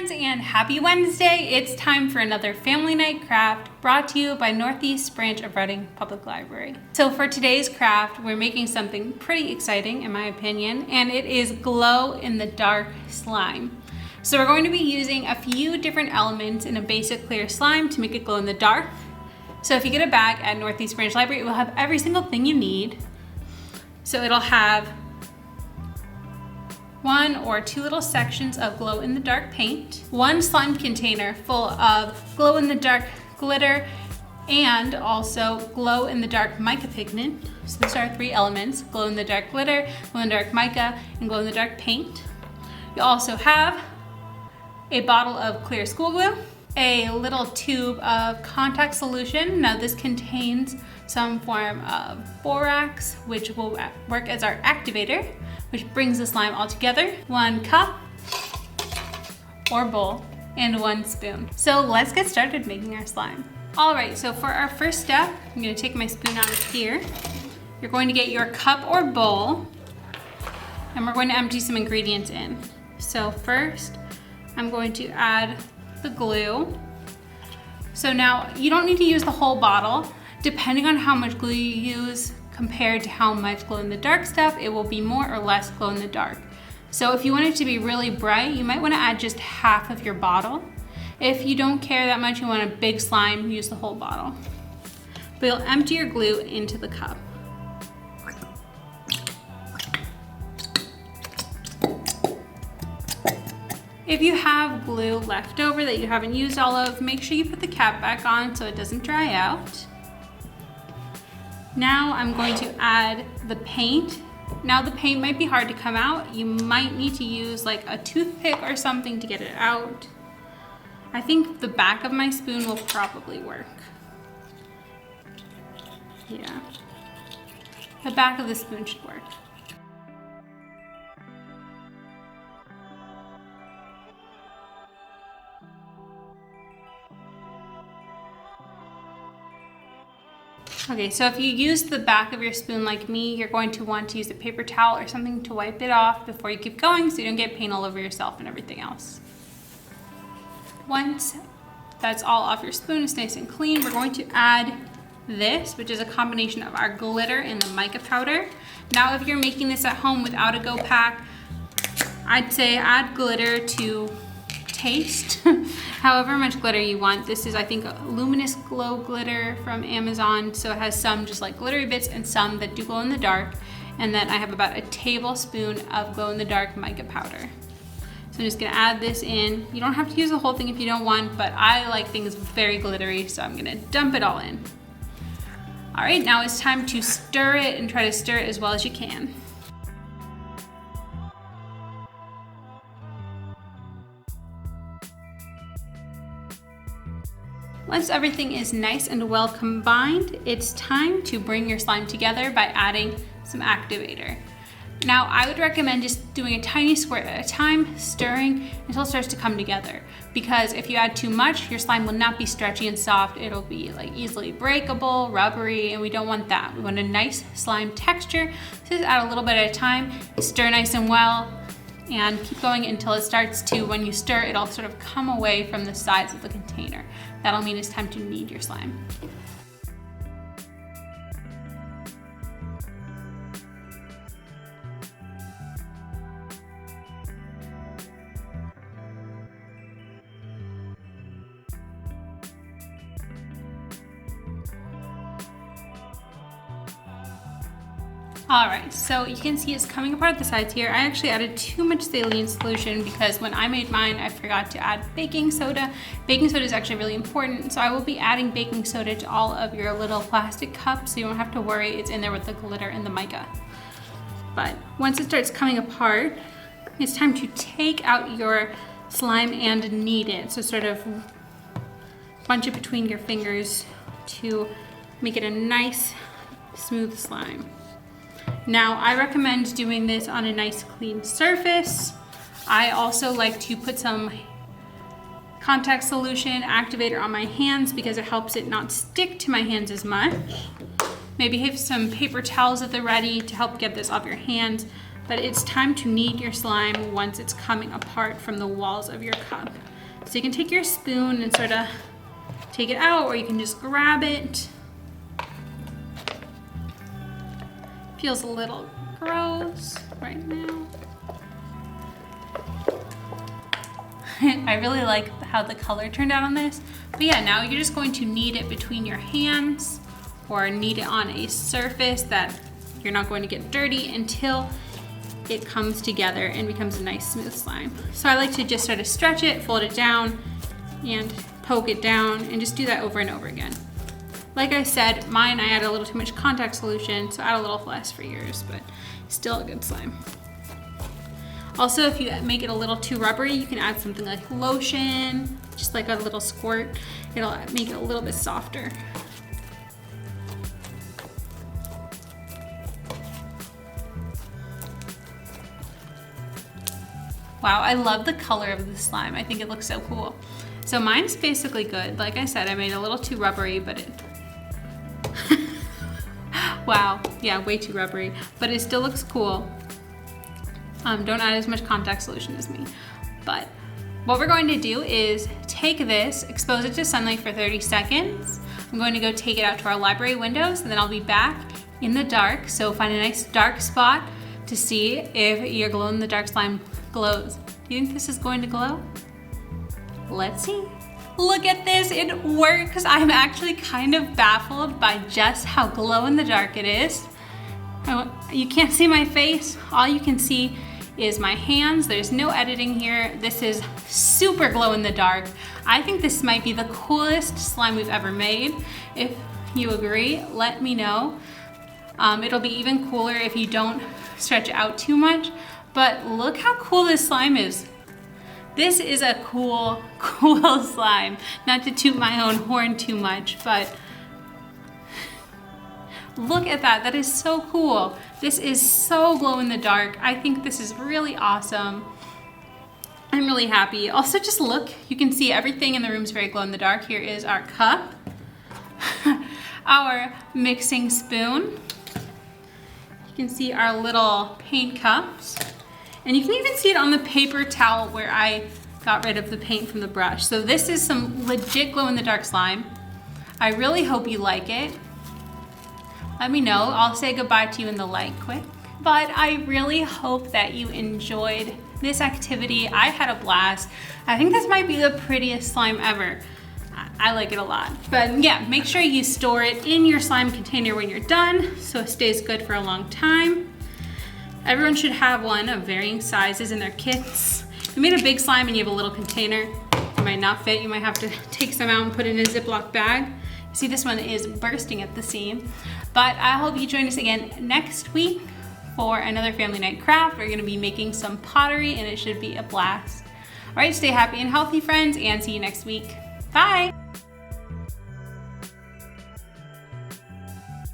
friends, and happy Wednesday. It's time for another family night craft brought to you by Northeast Branch of Reading Public Library. So for today's craft, we're making something pretty exciting in my opinion, and it is glow in the dark slime. So we're going to be using a few different elements in a basic clear slime to make it glow in the dark. So if you get a bag at Northeast Branch Library, it will have every single thing you need. So it'll have one or two little sections of glow-in-the-dark paint, one slime container full of glow-in-the-dark glitter, and also glow-in-the-dark mica pigment. So those are our three elements: glow-in-the-dark glitter, glow-in-the-dark mica, and glow-in-the-dark paint. You also have a bottle of clear school glue, a little tube of contact solution. Now this contains some form of borax, which will work as our activator, which brings the slime all together, one cup or bowl, and one spoon. So let's get started making our slime. All right, so for our first step, I'm gonna take my spoon out of here. You're going to get your cup or bowl, and we're going to empty some ingredients in. So first, I'm going to add the glue. So now, you don't need to use the whole bottle. Depending on how much glue you use compared to how much glow-in-the-dark stuff, it will be more or less glow-in-the-dark. So if you want it to be really bright, you might want to add just half of your bottle. If you don't care that much, you want a big slime, use the whole bottle. But you'll empty your glue into the cup. If you have glue left over that you haven't used all of, make sure you put the cap back on so it doesn't dry out. Now I'm going to add the paint. Now the paint might be hard to come out. You might need to use like a toothpick or something to get it out. I think the back of my spoon will probably work. Yeah, the back of the spoon should work. Okay, so if you use the back of your spoon like me, you're going to want to use a paper towel or something to wipe it off before you keep going so you don't get paint all over yourself and everything else. Once that's all off your spoon, it's nice and clean, we're going to add this, which is a combination of our glitter and the mica powder. Now if you're making this at home without a go pack, I'd say add glitter to taste. However much glitter you want. This is, I think, a luminous glow glitter from Amazon, so it has some just like glittery bits and some that do glow in the dark. And then I have about a tablespoon of glow in the dark mica powder. So I'm just gonna add this in. You don't have to use the whole thing if you don't want, but I like things very glittery, so I'm gonna dump it all in. All right, now it's time to stir it and try to stir it as well as you can. Once everything is nice and well combined, it's time to bring your slime together by adding some activator. Now, I would recommend just doing a tiny squirt at a time, stirring until it starts to come together. Because if you add too much, your slime will not be stretchy and soft. It'll be like easily breakable, rubbery, and we don't want that. We want a nice slime texture. So just add a little bit at a time, stir nice and well, and keep going until it starts to, when you stir, it'll sort of come away from the sides of the container. That'll mean it's time to knead your slime. All right, so you can see it's coming apart at the sides here. I actually added too much saline solution because when I made mine, I forgot to add baking soda. Baking soda is actually really important, so I will be adding baking soda to all of your little plastic cups so you don't have to worry, it's in there with the glitter and the mica. But once it starts coming apart, it's time to take out your slime and knead it. So sort of bunch it between your fingers to make it a nice, smooth slime. Now, I recommend doing this on a nice clean surface. I also like to put some contact solution activator on my hands because it helps it not stick to my hands as much. Maybe have some paper towels at the ready to help get this off your hands. But it's time to knead your slime once it's coming apart from the walls of your cup. So you can take your spoon and sort of take it out, or you can just grab it. Feels a little gross right now. I really like how the color turned out on this. But yeah, now you're just going to knead it between your hands or knead it on a surface that you're not going to get dirty until it comes together and becomes a nice smooth slime. So I like to just sort of stretch it, fold it down, and poke it down, and just do that over and over again. Like I said, mine I added a little too much contact solution, so add a little less for yours, but still a good slime. Also, if you make it a little too rubbery, you can add something like lotion, just like a little squirt. It'll make it a little bit softer. Wow, I love the color of the slime. I think it looks so cool. So mine's basically good. Like I said, I made it a little too rubbery, but it... Wow, yeah, way too rubbery, but it still looks cool. Don't add as much contact solution as me. But what we're going to do is take this, expose it to sunlight for 30 seconds. I'm going to go take it out to our library windows, and then I'll be back in the dark. So find a nice dark spot to see if your glow-in-the-dark slime glows. Do you think this is going to glow? Let's see. Look at this, it works. I'm actually kind of baffled by just how glow-in-the-dark it is. You can't see my face. All you can see is my hands. There's no editing here. This is super glow in the dark. I think this might be the coolest slime we've ever made. If you agree, let me know. It'll be even cooler if you don't stretch it out too much, but look how cool this slime is. This is a cool slime. Not to toot my own horn too much, but look at that, that is so cool. This is so glow in the dark. I think this is really awesome. I'm really happy. Also, just look, you can see everything in the room is very glow in the dark. Here is our cup, our mixing spoon. You can see our little paint cups. And you can even see it on the paper towel where I got rid of the paint from the brush. So this is some legit glow in the dark slime. I really hope you like it. Let me know. I'll say goodbye to you in the light quick. But I really hope that you enjoyed this activity. I had a blast. I think this might be the prettiest slime ever. I like it a lot. But yeah, make sure you store it in your slime container when you're done so it stays good for a long time. Everyone should have one of varying sizes in their kits. If you made a big slime and you have a little container, it might not fit. You might have to take some out and put it in a Ziploc bag. See, this one is bursting at the seam. But I hope you join us again next week for another family night craft. We're gonna be making some pottery and it should be a blast. All right, stay happy and healthy, friends, and see you next week. Bye.